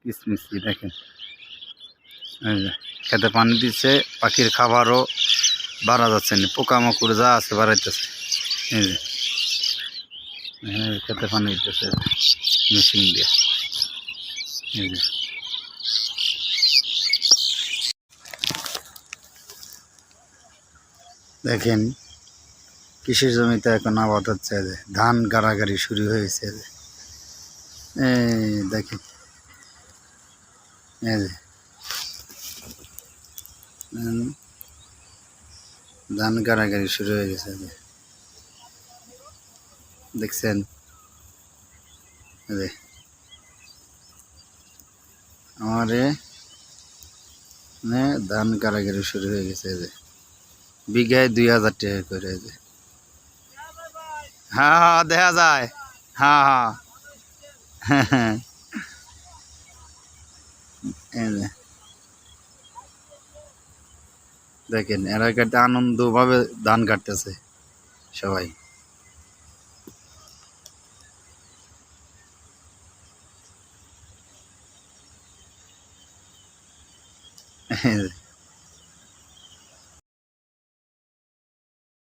কিচমিচি দেখেন, এই যে খেতে পানি দিচ্ছে, পাখির খাবারও বাড়া যাচ্ছে না, পোকামাকড় যা আছে বাড়াইতেছে। এই যে খেতে পানি দিতেছে মেশিন দিয়ে। এই যে দেখেন কৃষি জমিতে এখন আবাদ হচ্ছে, যে ধান গাড়াগাড়ি শুরু হয়েছে। যে এই দেখেন, এই যে ধান গাড়াগাড়ি শুরু হয়ে গেছে। যে দেখছেন, এই যে আমারে ধান গাড়াগাড়ি শুরু হয়ে গেছে। যে বিঘায় 2000 টাকা করে। যে হ্যাঁ হ্যাঁ দেখা যায়, হ্যাঁ হ্যাঁ হ্যাঁ এই যে দেখেন এরা কাটতে আনন্দ ভাবে ধান কাটতেছে সবাই।